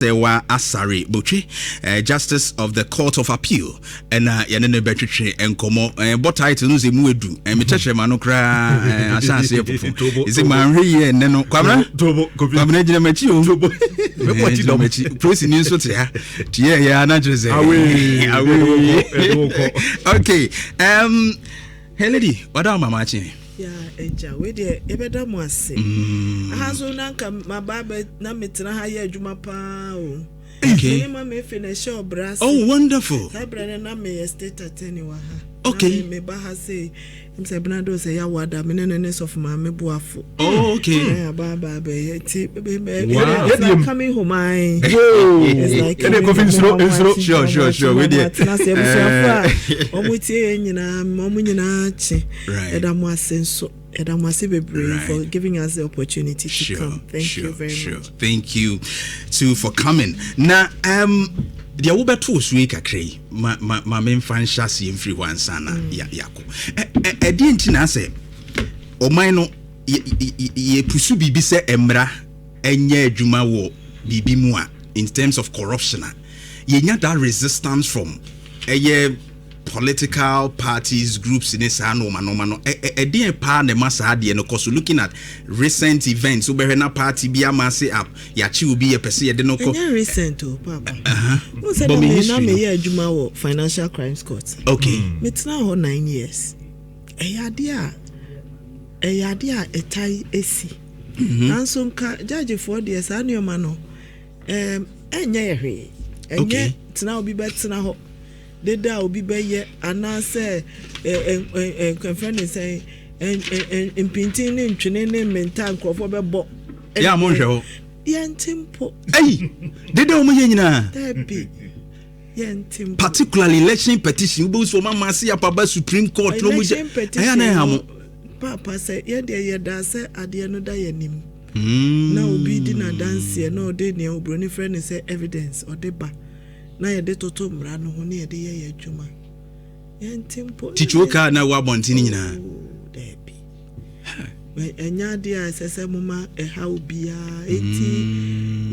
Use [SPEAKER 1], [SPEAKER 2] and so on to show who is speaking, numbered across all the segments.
[SPEAKER 1] Serwah Asare Butchi, Justice of the Court of Appeal, and Yanene Betri and Como, and what titles in Muedu, and Mitache Manokra, Ashansi. Is it Marie and Nano Camera? Combination Matthew, Prison News, yeah, not just okay. Hey, lady, what are my matching?
[SPEAKER 2] Yeah, eja we dey ebeda mo ase. Ahazo na nka mababa na metra ha ya adwuma pa o.
[SPEAKER 1] Okay.
[SPEAKER 2] Ma me finish obras.
[SPEAKER 1] Oh, wonderful.
[SPEAKER 2] Sabra na me estate attorney wa ha.
[SPEAKER 1] Okay.
[SPEAKER 2] Me ba ha say imse Bernardo say ya wada me nenes of ma me boafo.
[SPEAKER 1] Oh, okay.
[SPEAKER 2] Yeah, baba be ti be
[SPEAKER 1] wow.
[SPEAKER 2] It's like coming home.
[SPEAKER 1] Whoa.
[SPEAKER 2] It's like
[SPEAKER 1] Sure. We dey.
[SPEAKER 2] Na say busuafo a omutie nyina nyina chi.
[SPEAKER 1] Right.
[SPEAKER 2] Edamo asenso. For giving us the opportunity to come. Thank you very much.
[SPEAKER 1] Thank you too for coming. Now, the Uber week akre ma men fan shasi in free one sana yako. Didn't say Omai no ye pursue bibi se emra enye juma wo bibi mua in terms of corruption. Ye nya that resistance from political parties, groups in this no a pa ne masa de no cause looking at recent events Uberena party be a mass up yachi will be a pese de no
[SPEAKER 2] recent papa who said na me year adwuma wo financial crimes court
[SPEAKER 1] okay
[SPEAKER 2] metna ho 9 years eyade a etai esi nanso nka judge for the sanuoma no enye yehwe enye tena obi betena ho deda obi beye anase confront say impinting ne ntwene ne mental crofo bebo
[SPEAKER 1] ya mo hwe
[SPEAKER 2] yentimpo
[SPEAKER 1] deda o mo nyina
[SPEAKER 2] tabi yentimpo
[SPEAKER 1] particularly election petition we so mama see apaba Supreme Court no mo je na ha mo
[SPEAKER 2] papa say ye de ye da say ade no da yanim na obi di na dance na ode ne obroni friend say evidence ode ba na yede toto mra no ho ne yede ye adwuma yentimpo
[SPEAKER 1] tichuka na wa bontini nyina
[SPEAKER 2] debi we enya dia asese muma ha obia eti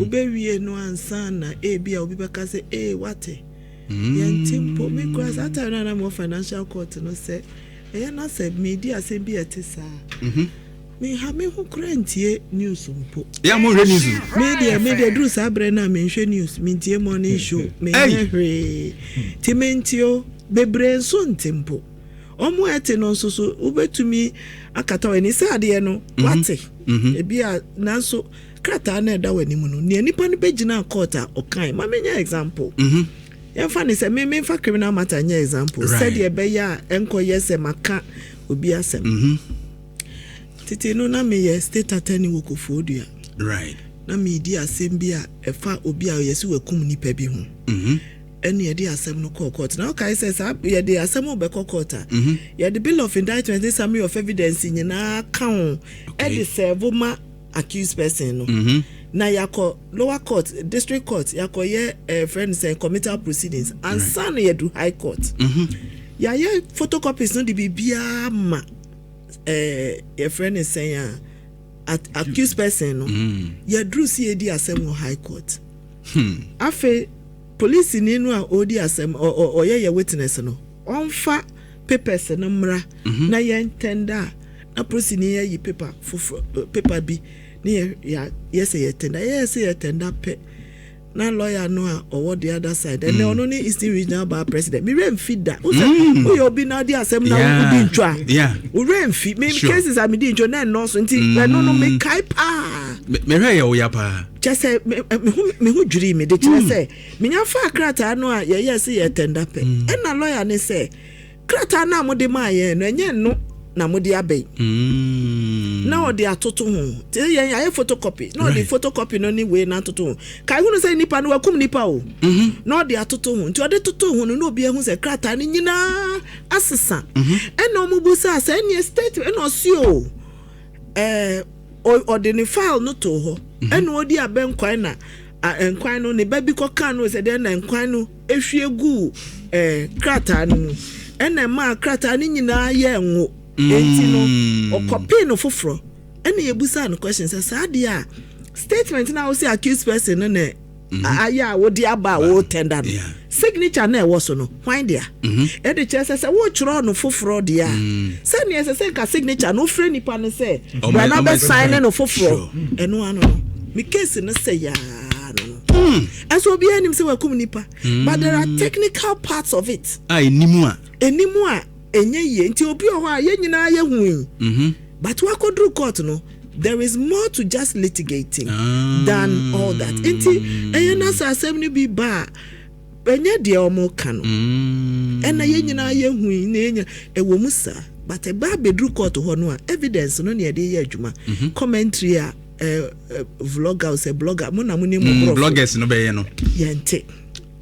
[SPEAKER 2] obewie no ansa na bia obi beka se wate yentimpo me cross ata na mo financial court no se na se media se bi etisa me ha me ho krantie news mpo
[SPEAKER 1] ya mo hwe news
[SPEAKER 2] media dru sabre na me hwe news me tie morning show me hwe timentio bebre so ntempo omo ete no so ubetumi akata wani se ade no wate ebia nanso krata na eda wani mu no ne nipa ne begina court a okan ma menya example yemfa ne se me fa criminal matter nya example said e be ya enko yese maka obi asem titi no na me state attorney wo Kofodua
[SPEAKER 1] right
[SPEAKER 2] na me di asem bi a efa obi a yesi wakum nipa bi ho ene ye di asem no court na okay say ye di asem obe court ye the bill of indictment this summary of evidence nyina kan e di serve ma accused person no na yako lower court district court yako ye friend say committal proceedings and san ye do high court ya ye photocopies no di bibia ma your friend is saying accused person no ya drew CAD asem high court afa police ni no a odi asem o ye witness no onfa papers no mra na ye tender na proceed ni ye paper bi ni yes ye tender pe na lawyer no a owo the other side and no ni Eastern Regional Bar president me remfeed that o say o bi na di asem na o di ntwa o remfeed me cases am di ntwa na no so nti no me kai pa
[SPEAKER 1] me hwe ye o ya pa
[SPEAKER 2] chese me hu dwiri me de chese me nya fa krata no a ye yes ye tender pe e na lawyer ne say krata na mo de ma ye no enye no na mo de abey na o de atoto ho te yen ya photocopy na o de photocopy no ni we na atoto ho kai hu no say nipa no wakum nipa o na o de atoto ho nti o de toto ho no obi ehun say krata ni nyina asesa e na mo busa say any state e no si o o de ni file no to ho e na o di abenkwan na enkwan no ne ba bi koka no say de na enkwan no ehwie gu krata no e na ma krata ni nyina ye enwo enti no o copy no foforo ene yebusa no question say sadia statement na o say accused person no na aya wo di aba wo tender no signature na e wo so no why there e de che say wo chro no foforo dia say ne say ka signature no frɛ nipa no say we na be sign no foforo eno ano no me case no say ya no and so be anim say we kum nipa but there are technical parts of it
[SPEAKER 1] enimu
[SPEAKER 2] a enye ye nti obi o ho a ye nyina ye hu but we could court no there is more to just litigating than all that. Inti eyena sa asem bi ba enye de omo ka no ena ye nyina ye hu na enya ewo musa but e ba bedru court ho no a evidence no na de ye adwuma commentary a vlogger or blogger mo na mo ni mo
[SPEAKER 1] bloggers no be ye no
[SPEAKER 2] yente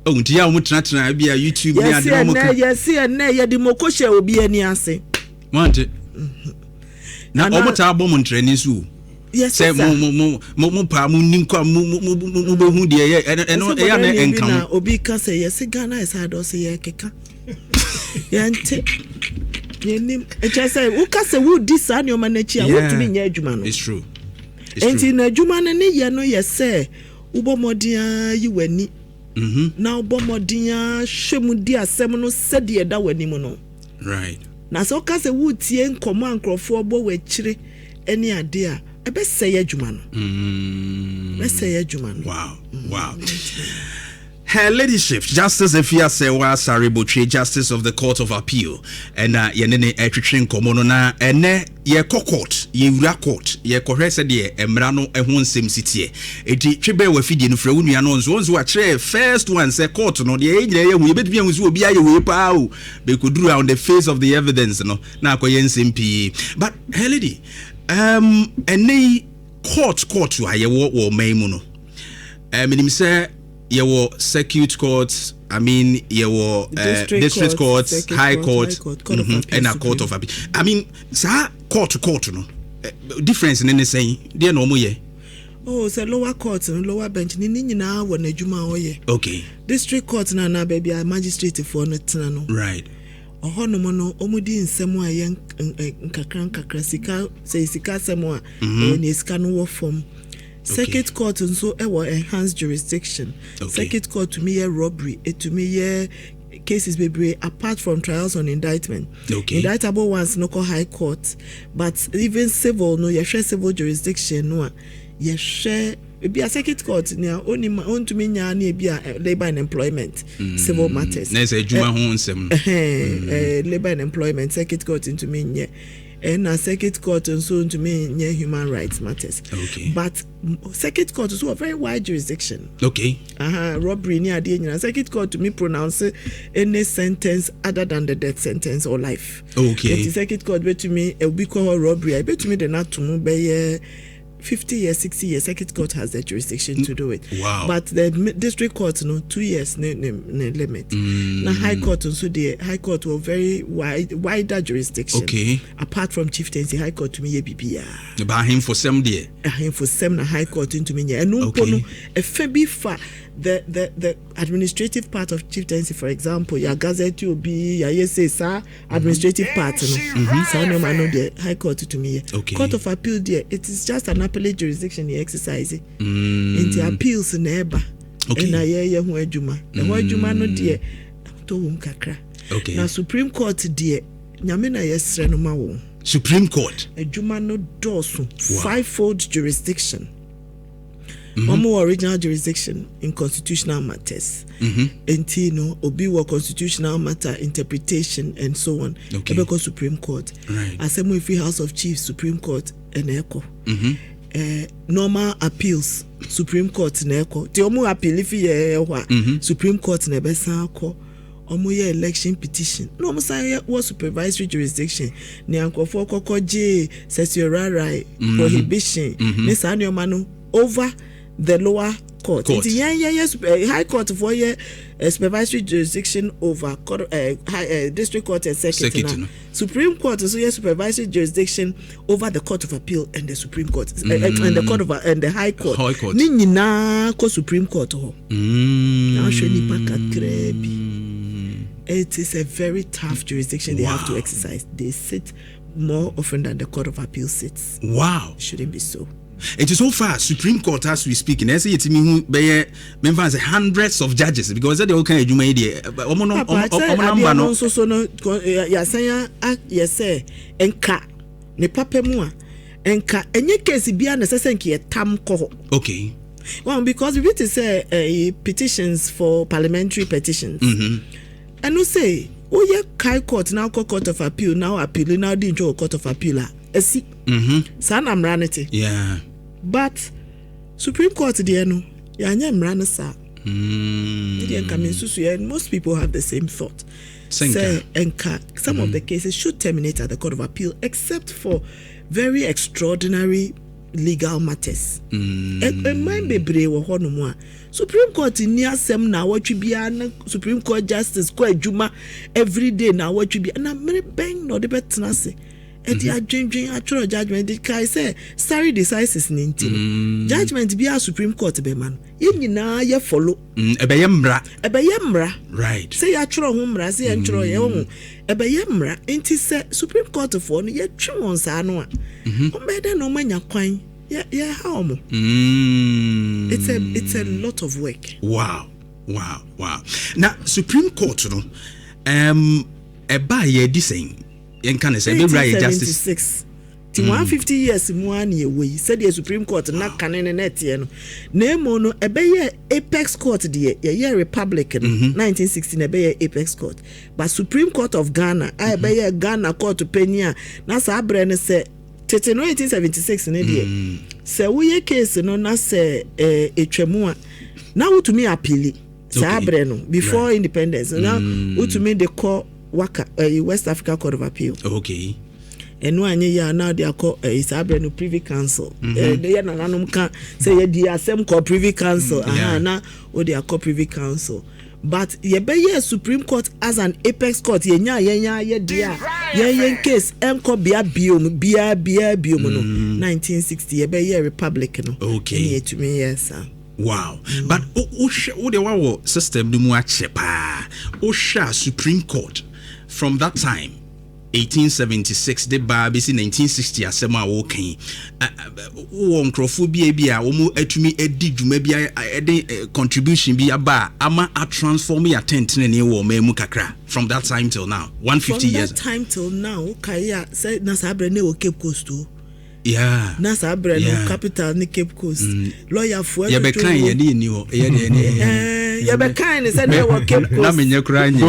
[SPEAKER 1] nti ya mo tena bi a YouTube ni ade mo ka
[SPEAKER 2] yes na ye di mo ko hye obi ani ase
[SPEAKER 1] want na omo ta bom ntrani su say mo pa mo ninkwa mo be hu de ye eno ya na enka
[SPEAKER 2] na obi ka say yes Ghana is hard say ye keka yante yenim e che say wo ka say wo di sa ne o ma na chi a wo tumi nya adwuma no
[SPEAKER 1] it's true
[SPEAKER 2] enti na adwuma no ne ye no ye say wo bomodia yi wani na wo bomodia hwemu di asem no sede da wani mu no
[SPEAKER 1] right
[SPEAKER 2] na so ka say wo tie nkomo ankrofo bo wa chire eni ade a ebe say adwuma no be say adwuma no
[SPEAKER 1] wow Her Ladyship, Justice Afia Serwah Saribotri, Justice of the Court of Appeal, and yenene etwetwen komono na ene ye court, ye wura court, ye correct de emra no ehun nsem sitie. Eti twebe wa fidie no fra wunu ano nzo a kire first one say court no de ye nyina ye hu ye betumi hu so obi aye we pa o. Be koduru on the face of the evidence no na akoye nsem pi. But her lady, ene court wa ye wo maimu no. Minim say your circuit courts, I mean your district courts, high court, and a court of appeal. I mean, sa court no difference in anything. There no more ye.
[SPEAKER 2] Oh, so lower court and lower bench. Ni nyina wo na adwuma oye.
[SPEAKER 1] Okay.
[SPEAKER 2] District court na baby a magistrate for no tena no.
[SPEAKER 1] Right.
[SPEAKER 2] Oho no no omudi nsemo a ye nkakra sika say sika semo a ni sika no wo form. Circuit court and so enhanced jurisdiction. Circuit court to me robbery, it to me cases be apart from trials on indictment. Indictable ones no call high court, but even civil no share civil jurisdiction no share be a circuit court near only on to me be a labor and employment civil matters. Labor and employment circuit court into me and a circuit court and so to me human rights matters. But circuit court is a very wide jurisdiction. Robbery near the circuit court to me pronounce any sentence other than the death sentence or life. The circuit court bet to me a week or robbery. I bet to me the not to move 50 years, 60 years, circuit court has the jurisdiction to do it.
[SPEAKER 1] Wow.
[SPEAKER 2] But the district court, 2 years, no limit. Now high court, also the high court will very wider jurisdiction. Apart from chieftaincy, high court to me, BBA.
[SPEAKER 1] About him for some day.
[SPEAKER 2] Him for some, high court into me. And no, a fair far. The administrative part of chieftaincy, for example, your gazette will be your sir administrative part. So no man know the high court to me. Court of appeal there, it is just an appellate jurisdiction you exercise. In the appeals neighbor. And I hear who ejuma. The word juma no dear to kakra. Now Supreme Court dear Nyamina yes no
[SPEAKER 1] Supreme Court.
[SPEAKER 2] Ejuma no dosu fivefold jurisdiction. One more original jurisdiction in constitutional matters. No, obi wa constitutional matter interpretation and so on. Because Supreme Court. Assembly Free House of Chiefs, Supreme Court, and ECO. Normal appeals, Supreme Court, and ECO. The omu appeal if you Supreme Court, and ECO. Omoye election petition. No, Messiah was supervisory jurisdiction. Nyanko for Kokoji, Sessurara, prohibition. Miss Anio Manu over the lower court. High court for supervisory jurisdiction over district court and circuit. Supreme Court is supervisory jurisdiction over the Court of Appeal and the Supreme Court and the Court of and the High Court. Nini na ko Supreme Court ho. Now show ni pakakrebi. It is a very tough jurisdiction they have to exercise. They sit more often than the Court of Appeal sits.
[SPEAKER 1] Wow.
[SPEAKER 2] Shouldn't be so.
[SPEAKER 1] It is so far Supreme Court as we speak. And I say it me who member say hundreds of judges because they all kind of juma idea.
[SPEAKER 2] Omo no so no ya say ya say enka ne papa mu a enka enye case bia na sese nke tam ko.
[SPEAKER 1] Okay.
[SPEAKER 2] Well, because we to say petitions for parliamentary petitions. And we say, oh yeah, Kai Court now Court of Appeal now appeal now the Court of Appeal. See, San Amranity.
[SPEAKER 1] Yeah.
[SPEAKER 2] But Supreme Court the no, yanya mrana sa. Most people have the same thought. Say enka some of the cases should terminate at the Court of Appeal, except for very extraordinary legal matters. Mind be brave or no Supreme Court in near sem now what you be an Supreme Court justice quite juma every day now what you be and I'm very bang no the better say. And they are drinking actual judgment. The guy say sorry decisis ninti. Judgment be a Supreme Court be man. You na ye follow. Ebeyemra.
[SPEAKER 1] Right.
[SPEAKER 2] Say actual humra say actual ye omu. Ebeyemra inti say Supreme Court for no ye twi won sa no a. Ombeda no manya kwan. Yeah how mo. It's a lot of work.
[SPEAKER 1] Wow. Now Supreme Court no eba ye di saying yen kan say be right justice
[SPEAKER 2] 150 years mu an ye we said the Supreme Court na kanene net ye no na mo no ebeye apex court de ye republic no 1916 ebeye apex court but Supreme Court of Ghana ebeye Ghana court penia na sa abre ne say tete no 1876 ne de say we case no na say etwemu a na wutumi appeal sa abre no before independence na wutumi de call Waka West Africa Court of Appeal.
[SPEAKER 1] Okay.
[SPEAKER 2] And one year now they are called no Privy Council. They are not can say they are same called Privy Council. Now they are called Privy Council. But ye be Supreme Court as an apex court ye dia case enko bia biom 1960 ye be republic no.
[SPEAKER 1] Okay.
[SPEAKER 2] Ye to me yes sir.
[SPEAKER 1] Wow. But o de wa system no mu ache pa. O sha Supreme Court from that time 1876 de ba be 1960 asema wo kan wo nkrofo bia wo mu atumi edi dwuma bia contribution bia ba ama a transform ya tentene ne wo ma mu kakra from that time till now 150 years
[SPEAKER 2] from that time till now kaya say na sabre ne wo Cape Coast to
[SPEAKER 1] yeah
[SPEAKER 2] na sabre no capital ni Cape Coast lawyer for
[SPEAKER 1] ya be kan ye ni ho
[SPEAKER 2] ya be kind say na wo Cape Coast
[SPEAKER 1] na menye kura nye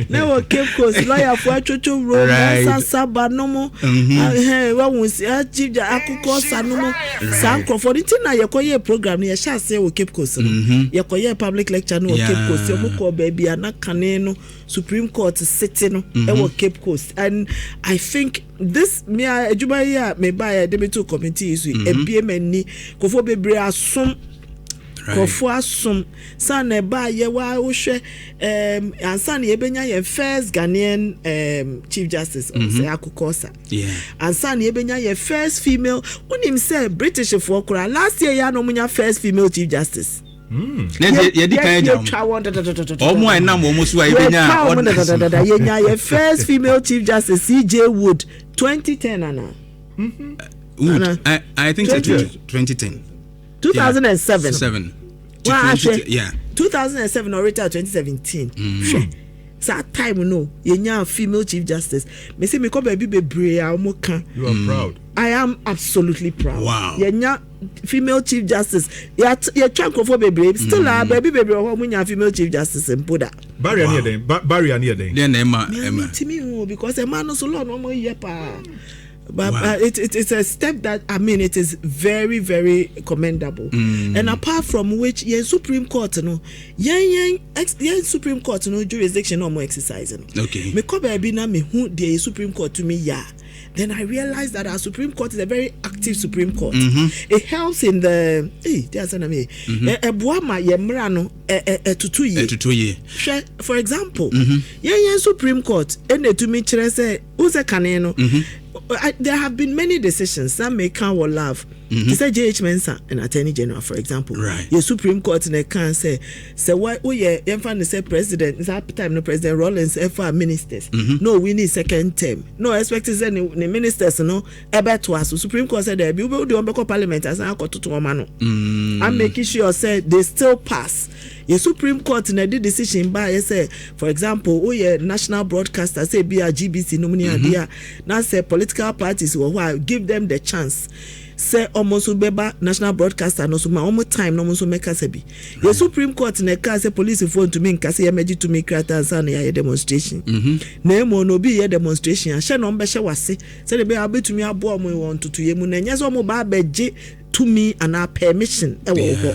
[SPEAKER 2] na wo Cape Coast lawyer for chocho road sasaba no mo wa wonsi chief akukọ sanomo sanko for the thing na ye koye program ye sha say wo Cape Coast no ye koye public lecture no wo Cape Coast ye mo ko baby ana kane no Supreme Court city no e wo Cape Coast and I think this me adwuma here me buy debate committee is ebie mani kofo bebre asom kofo asom san e ba ye wa wo hwe ansan ye benya ye first Ghanaian chief justice say akukosa ansan ye benya ye first female unim say British for kura last year ya no munya first female chief justice
[SPEAKER 1] ye di kan jam omo enam omo so ai benya
[SPEAKER 2] ye ye first female chief justice CJ Wood 2010 ana
[SPEAKER 1] I think 2010
[SPEAKER 2] 2007
[SPEAKER 1] yeah
[SPEAKER 2] 2007 or 2017 that time no yenya female chief justice me say me ko baby bebre a mo kan
[SPEAKER 3] you are proud
[SPEAKER 2] I am absolutely proud
[SPEAKER 1] wow
[SPEAKER 2] yenya female chief justice ya twanko for bebre still a baby bebre ho mo nya female chief justice empoda
[SPEAKER 3] barrier near then
[SPEAKER 1] then Emma
[SPEAKER 2] because a man no so long no mo yepa. But it's a step that I mean it is very very commendable. And apart from which yen Supreme Court no yen Supreme Court no jurisdiction no more exercising.
[SPEAKER 1] Okay.
[SPEAKER 2] Me ko be na me hu the Supreme Court to me ya. Then I realized that our Supreme Court is a very active Supreme Court. It helps in the there's an ameeboama ye mra no tutu ye.
[SPEAKER 1] Tutu ye.
[SPEAKER 2] For example, yen Supreme Court ene to me kire say who's a caneno? There have been many decisions that may count or love. To say J.H. Mensah, an attorney general, for example,
[SPEAKER 1] right?
[SPEAKER 2] The Supreme Court in a can say why? Oh yeah, infant say president. It's half time no President Rollins for ministers. No, we need second term. No, expect to say the ministers no about to us. Supreme Court said there be we do on Parliament as I got to mano. I'm making sure say they still pass. The Supreme Court in a decision by say, for example, oh yeah, national broadcaster say be a GBC nominee idea. Now say political parties or give them the chance. Say almost beba national broadcaster no so ma almost time no so make us be. The Supreme Court in a case police phone to me nkase emergency to make creators and a demonstration. Na mo no be a demonstration. She no be she wase. Say the be abetumi abo mo want to ye mu na nya so mo ba beje to me and our permission e wo ho.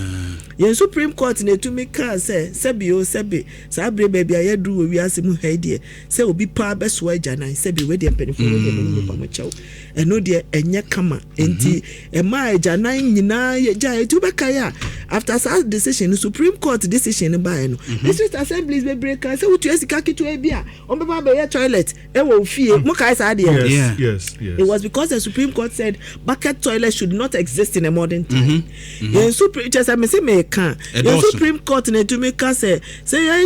[SPEAKER 2] The Supreme Court in a to make car say sebi sabre baby ayedu we ase mu haidie say obi pa be so agya nan sebi we de penifo we de mu pa mo chaw eno de enye kama enti e ma agya nan nyina ye gya etu be kaya after that decision the Supreme Court decision by no district assemblies be break say utu esika kitu e bia on be ba be toilet e wo fie mo kai sa de
[SPEAKER 3] yes
[SPEAKER 2] it was because the Supreme Court said bucket toilet should not exist in a modern time. The Supreme just me can the Supreme Court in to make us say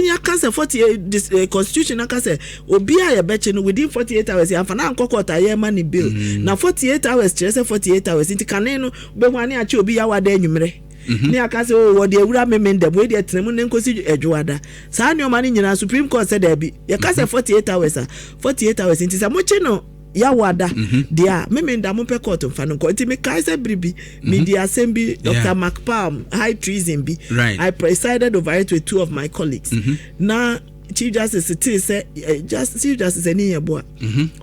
[SPEAKER 2] ya can say 48 this constitution can say obi a beche no within 48 hours ya fana court aye money bill na 48 hours say 48 hours inti kan no be hwane a che obi ya wada anwumre ni aka say o de awura memendem we de tenemu ne nkosi adwada saa ne o mani nyina Supreme Court said there be ya ka say 48 hours 48 hours inti say mo che no ya wada dia memenda mo pe court mfa no nti me kai say bribi media assembly Dr. McPalm high treason be I presided over it with two of my colleagues na Chief Justice say Chief Justice any yeboa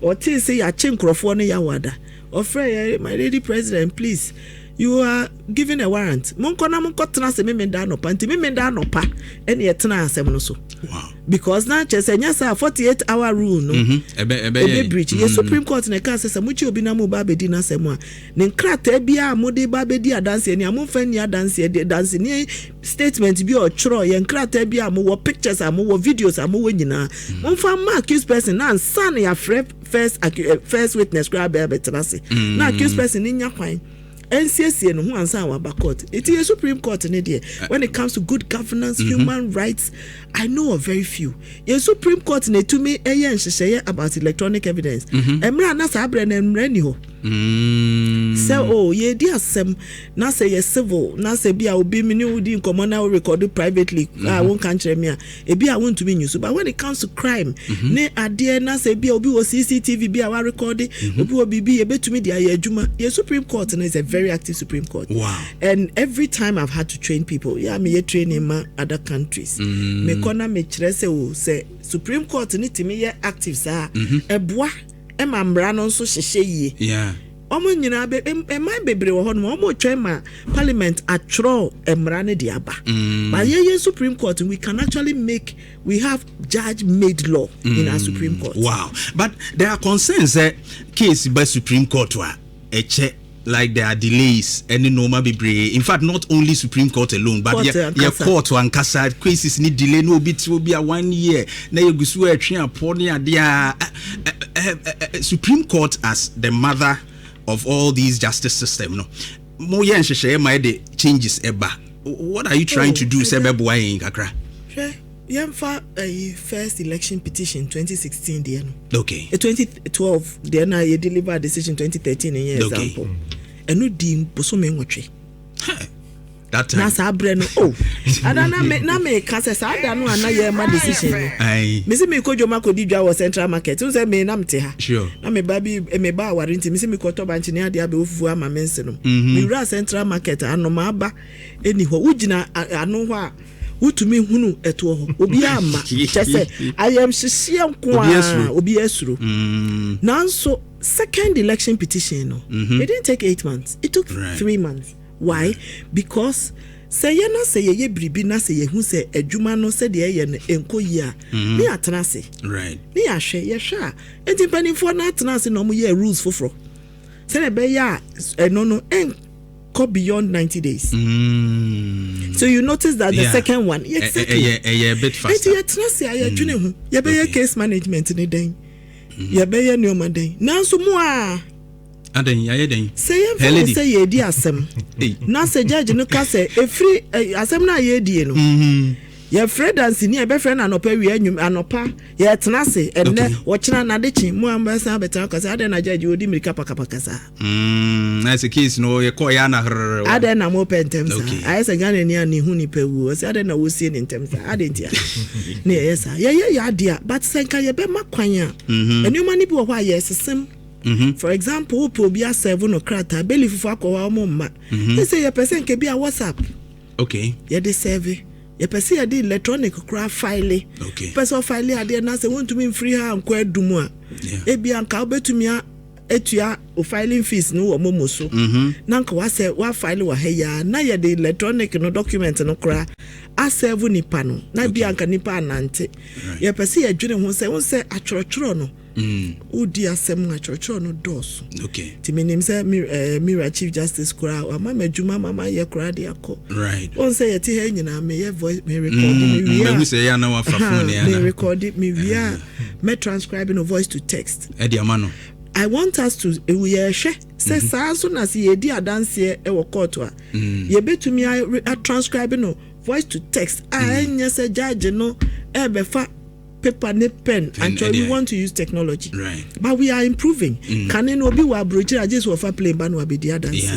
[SPEAKER 2] or say ya chenkrofo no ya wada ofre my lady president please you are giving a warrant monko tena se memenda no pa nti memenda no pa ene ye tena asem no so wow because na chese nya sa 48-hour rule no ebe breach the Supreme Court na ka say muchi obi na mu ba bedi na asem a ne nkrata bia amode ba bedi adanse ni amfa ni adanse de dance ni statement bi o chro ye nkrata bia amu pictures amu videos amu nyina monfa ma accused person na san ya first witness grab be tena se na accused person ni nya kwan NCSC no who answer our court. It is Supreme Court in there. When it comes to good governance, human rights, I know of very few. The Supreme Court ne to me about electronic evidence. Emra na sabre na emrani ho. Say oh ye dear sem na say ye civil na say bia obi me ni udi nkomo na record privately I won't country me e bia want to be news but when it comes to crime ne ade na say bia obi wo CCTV bia wa record obi bi e betumi dia ye adwuma ye Supreme Court is a very active Supreme Court. Wow. And every time I've had to train people me ye training ma other countries me kona me kire say Supreme Court ni timi ye active sa eboa Emma Mbrano so sheye ye. Omo nyina be man bebre wo ho no omo twema parliament atro emrane de aba. But ye Supreme Court we can actually we have judge made law in our Supreme Court. Wow.
[SPEAKER 1] But there are concerns case by Supreme Court eche like there are delays any normal be in fact not only Supreme Court alone but your court and casa cases need delay no bit will be a 1 year na you gusu atwe apone ade Supreme Court as the mother of all these justice system no mo yen hwehwe my the changes eba what are you trying to do say bebo yin kakra
[SPEAKER 2] Yamfa a first election petition 2016 there no.
[SPEAKER 1] Okay.
[SPEAKER 2] 2012 there na you deliver a decision 2013 in example. Enu di bosome nwotwe.
[SPEAKER 1] That time.
[SPEAKER 2] Na sabre no oh. Ada na me ka say sa ada no ana ye ma decision no.
[SPEAKER 1] Ai.
[SPEAKER 2] Me se me ko joma ko di dwa wo Central Market. You say me na mte ha.
[SPEAKER 1] Sure.
[SPEAKER 2] Na me ba warinti me se me ko to banchi ne ade abe ofufu ama mense no. Me wura Central Market ano ma aba eni ho ugina ano ho a utumi hunu eto ho obi ama chese ayam hyehyɛ nko obi esuro nanso second election petition no it didn't take 8 months it took 3 months why because say na say ye bribi na say ye hu say adwuma no say de ye no enko yi a ni atena se
[SPEAKER 1] right
[SPEAKER 2] ni ahwe ye hwe a enti panifo na atena se no mo ye rules foforo say na be ya no beyond 90 days. So you notice that the second one, exactly.
[SPEAKER 1] A bit faster.
[SPEAKER 2] You case management in the day. ye be ye nneoma den nanso mu a
[SPEAKER 1] adan ya den
[SPEAKER 2] say ye say ye di asem na say judge no ka say efri asem na ye die no ye fredansi ni e be friend anopa wi anyum anopa ye tena se enne wo kina na de chi mu ambasa beta ka say adan na judge odi mirika pakapaka sa
[SPEAKER 1] na say case no ye call ya na
[SPEAKER 2] adan na mo pentem sa I say Ghana ni ani hu ni pewu say adan na wo sie ni ntem sa adan tia ne yes ye ya dia but say kan ye be makwan a enuma ni bi wo hwa ye sesem. For example, probia 7 or crata, belly for aqua mumma. They say a person can be a WhatsApp.
[SPEAKER 1] Okay.
[SPEAKER 2] Ye de serve. Ye perceive the electronic craft file.
[SPEAKER 1] Okay.
[SPEAKER 2] Person file a dear Nasa want to mean free her and quite do more. Ebi and cowbe to me etua o filing fees no wo momoso. Nanka wa say wa file wa heya na ye the electronic no document no kra a serve nipa no. Na bi anka nipa anante. Ye perceive adwene ho say atworotworo no. Udi asem na church no dos.
[SPEAKER 1] Okay.
[SPEAKER 2] Ti menim say Nhyira Chief Justice kura o mama adwuma mama ye kura de akọ.
[SPEAKER 1] Right.
[SPEAKER 2] On say ye ti he nyina me ye voice me record me wi.
[SPEAKER 1] Me say ya na wa fa phone ya na.
[SPEAKER 2] Me record me wi me transcribing a voice to text.
[SPEAKER 1] E di amano.
[SPEAKER 2] I want us to we hwe say saa so na se ye di adanse e wo court a. Ye betumi a transcribing no voice to text. Anya say judge no e be fa paper ne pen and we want to use technology,
[SPEAKER 1] right?
[SPEAKER 2] But we are improving. Can no be wa broche just for play ban wa be dia dance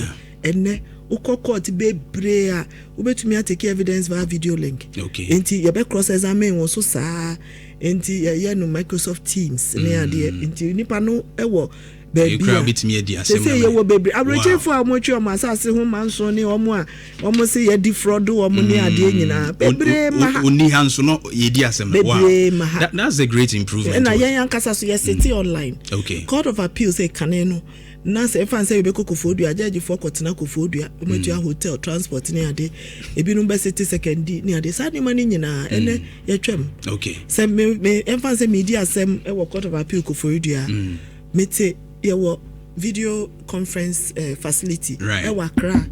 [SPEAKER 2] and ne ukoko be brea ubetumi take evidence via video link.
[SPEAKER 1] Okay.
[SPEAKER 2] Enti ye be cross examine wo so saa enti ye no Microsoft Teams ne ade enti nipa no ewo baby
[SPEAKER 1] crowd bit me dia
[SPEAKER 2] say ye wo baby abroche for amotwe o masase ho manso ne omo say ye di fraud omo ne ade nyina bebre ma
[SPEAKER 1] oni hanso no ye di asem. Wow, that's a great improvement.
[SPEAKER 2] Na yen yankasa so ye city online.
[SPEAKER 1] Okay.
[SPEAKER 2] Court of Appeal say kaneno na say fan say be kokofodua judge for kotena kofodua omotua hotel transport ne ade ebi no be city second ne ade sa ne mani nyina ene ye twem.
[SPEAKER 1] Okay.
[SPEAKER 2] Say me fan say media asem e wo Court of Appeal kofodua mete ye wo video conference facility
[SPEAKER 1] right.
[SPEAKER 2] E wakra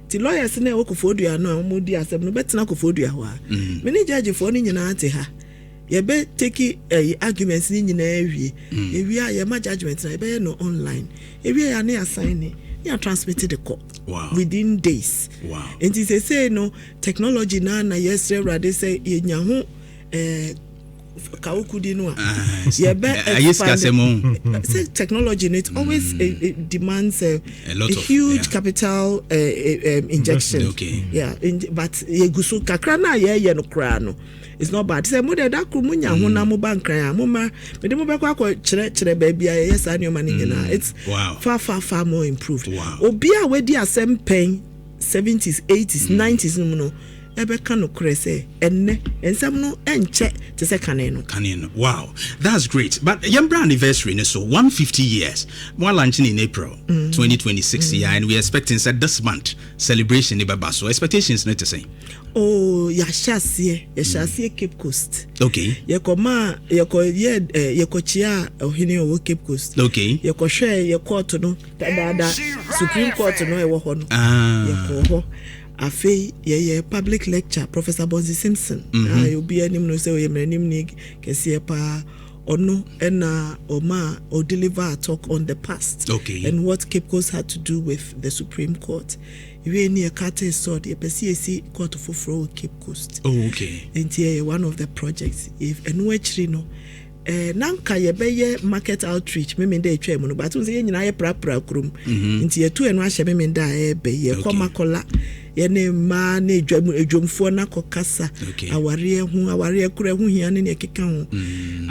[SPEAKER 2] ti lawyers na e wo kofodua no mo di asem no betena kofodua ho a me ni judge for ni nyina ate ha ye be take arguments ni nyina awie ewie a ye ma judgment na e be no online ewie ya na assign ni ya transmitted the court.
[SPEAKER 1] Wow.
[SPEAKER 2] Within days.
[SPEAKER 1] Wow.
[SPEAKER 2] And it say no technology na yesterday rather say ye nya ho kaukudi no ye be say technology it always demands a huge capital injection.
[SPEAKER 1] Okay.
[SPEAKER 2] Yeah, but ye gusu kakra na ye no kra no it's not bad. Say mo de da kru munya ho na mo bankran mo ma me de mo be kwa kire baby yes ani o mani nyina it's far more improved.
[SPEAKER 1] Wow.
[SPEAKER 2] Obi a we di asem pen 70s 80s 90s no ebe kanu krese enne ensam no enche te se kaneno.
[SPEAKER 1] Wow, that's great. But Yembra anniversary so 150 years. More launching in April 2026 yeah, and we're expecting that this month celebration in Baba. So expectations not to say.
[SPEAKER 2] Oh, ya shasie Cape Coast.
[SPEAKER 1] Okay.
[SPEAKER 2] Yekoma yekochia ohini o Cape Coast.
[SPEAKER 1] Okay.
[SPEAKER 2] Yekohwe ye court no da Supreme Court no e wo ho no. Yeko Afia ye public lecture Professor Bonzi Simpson. You be anim no say we mranim ni kese pa ono ena oma or deliver a talk on the past.
[SPEAKER 1] Okay.
[SPEAKER 2] And what Cape Coast had to do with the Supreme Court. We near Carter sword ye PCAC court for Cape Coast.
[SPEAKER 1] Oh, okay.
[SPEAKER 2] And here one of the projects if enwechri no nanka ye beye market outreach me de twa mu no but unse ye nyina ye prapra krum nti ye tu enu ahye me da e be ye komakola ye ne ma na edwomfo na kokasa aware kura hu hia ne keka ho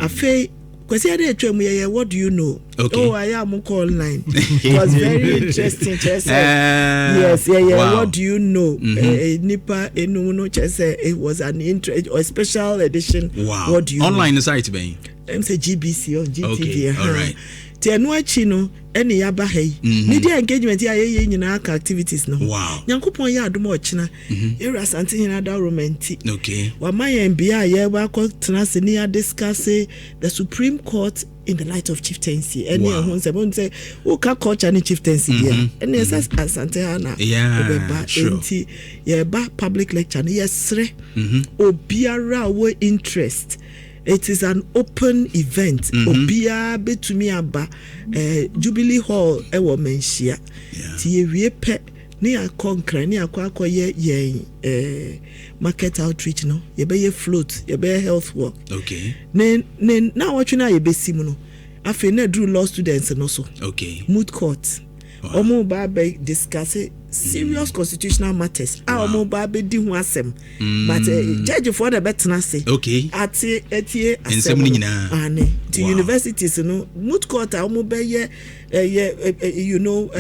[SPEAKER 2] afei kwesi ade twa mu ye what do you know?
[SPEAKER 1] Okay.
[SPEAKER 2] Oh, I am call line. It was very interesting. Yes, what do you know? Nipa enu no chese it was an a special edition.
[SPEAKER 1] Wow.
[SPEAKER 2] What do you
[SPEAKER 1] online
[SPEAKER 2] know?
[SPEAKER 1] Site be
[SPEAKER 2] say GBC on GTV.
[SPEAKER 1] Okay. All right.
[SPEAKER 2] Ti enu achi no ene ya ba hai. Media engagement ya ye nyina aka activities no.
[SPEAKER 1] Wow.
[SPEAKER 2] Nyankopon ya adom ochina. Era asante hina da romantic.
[SPEAKER 1] Okay.
[SPEAKER 2] Wa mayen bia ye ba ko tenase ni discuss the Supreme Court in the light of chieftaincy. Any who say who ka culture ni chieftaincy there. Any SS asante hana.
[SPEAKER 1] Yeah. Sure.
[SPEAKER 2] Ye ba public lecture ni yesre. Obiara wo interest. it is an open event. Obia betumi aba Jubilee Hall ewo menhia. Ti yewie pe ne akonkra ne akoye market outreach no ye float ye health work.
[SPEAKER 1] Okay.
[SPEAKER 2] Ne na watchuna ye besimu no. Afi na drew law students no so.
[SPEAKER 1] Okay.
[SPEAKER 2] Moot court. Omo ba be discuss serious constitutional matters. Omo ba be di ho asem. But judge for the betna say. Okay. Ati etie asem ni nyina. Ane. To universities no moot court omo be you know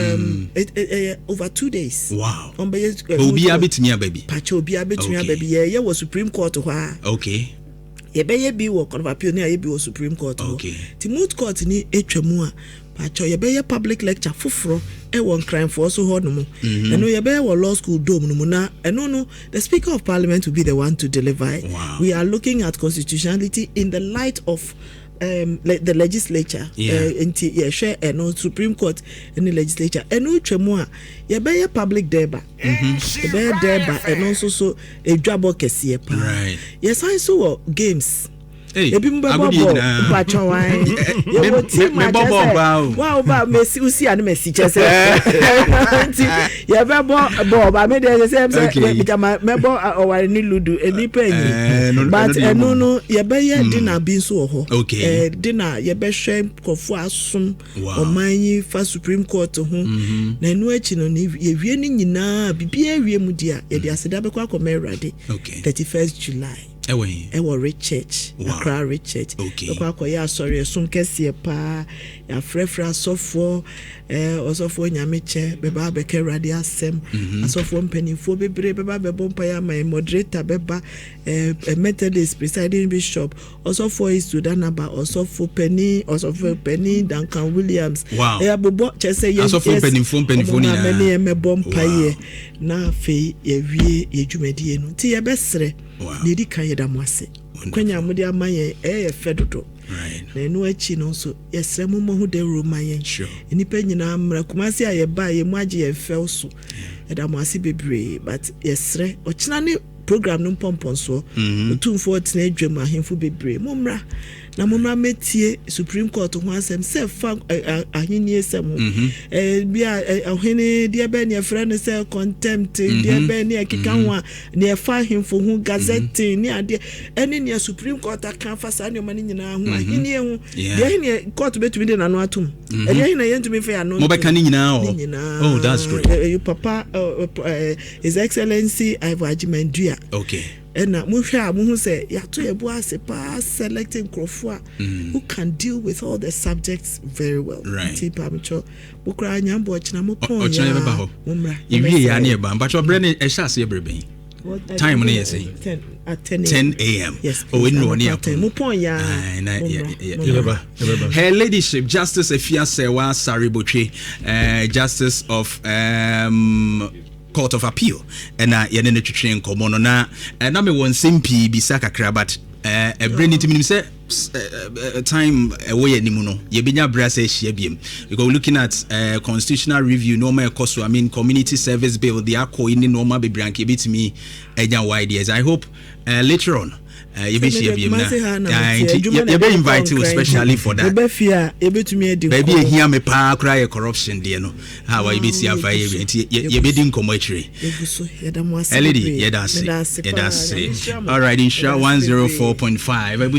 [SPEAKER 2] over 2 days.
[SPEAKER 1] Wow. Obi abetumi ababi.
[SPEAKER 2] Pacho obi abetumi ababi ye was Supreme Court ho a. Okay. Ye bi wo court of appeal ne ye bi wo Supreme Court. Okay. Ti moot court ni etwamu a pacho ye public lecture fufuro e won crime for so ho no mo. Eno ye be law school dome no mo na eno no the Speaker of Parliament will be the one to deliver. Wow. We are looking at constitutionality in the light of the legislature share Supreme Court in the legislature twemu a ye be public deba ye be deba also so a job kese pa. Right. Yes, I saw games. Ebi mbabo mpacho wan ye woti ma wow ba Messi usi an Messi chese ye be bo ba me dey say me jama me bo oware ni ludu eni penyi but enu no ye be ye dinner bi so ho dinner ye be hwe kofu asom omanyi fa Supreme Court ho na enu achi no ye wie ni nyina bibia wie mu dia ye dey aseda be kwa akọmerade 31st July ewo Rich Church, Accra Rich Church. Kwa ya sorry sun kese pa ya frefra sofo osofo nyameche beba beke radi asem asofo mpanifo bebre beba bebo mpa ya my moderator beba Methodist presiding bishop osofo is Sudanaba osofo penny Duncan Williams bobo chese ye
[SPEAKER 1] asofo penifo ni na
[SPEAKER 2] me mebo mpa ye na fe ye wie ye dwumadie no ti ye besre nedi kan yeda mwase kwanya mudi amaye fedodo na enu achi no so yesre mu mohu de romayen enipa nyina amra kumase aye ba ye mu age ye fel so yeda mwase bebre but yesre ochina ne program no pompon so otumfo tena adwam ahemfo bebre mumra na mumra metie Supreme Court ho asem se fa ahenie sem bia ohene dia be ne frɛ se contempt dia be ne akika ho ne fa ahemfo ho gazette ne ade ene ne Supreme Court aka fa sa ne mani nyina ho ahenie ho dia ne court betumi de nano atum dia ne yentumi fa ya no
[SPEAKER 1] mo beka ne nyina oh that's great
[SPEAKER 2] papa His Excellency Ivo Ajimandua. Okay. And muhwa say ya to ebu ase pa selecting crofua who can deal with all the subjects very well.
[SPEAKER 1] Right.
[SPEAKER 2] Tipa mcho bukra nyambo china mo pon ya.
[SPEAKER 1] Mumra. Iwi ya ne ba mbacho bre ne e sha se ebrebe. Time on say 10 a.m.
[SPEAKER 2] Yes.
[SPEAKER 1] Oh, no one here. Her Ladyship, Justice Afia Serwah Saribotwe, Justice of Court of Appeal, and yene train komono na me won simpi bisa kakra but bring it to me say time away anymore no ye benya brasa hia biem because looking at constitutional review normal cost I mean community service bill the akọ in normal be brank bitimi enya ideas. I hope later on you be share biem na you be invite you especially for that baby here me pa cry corruption there no how you be see afa you be din komo chire lady that's all right Nhyira 104.5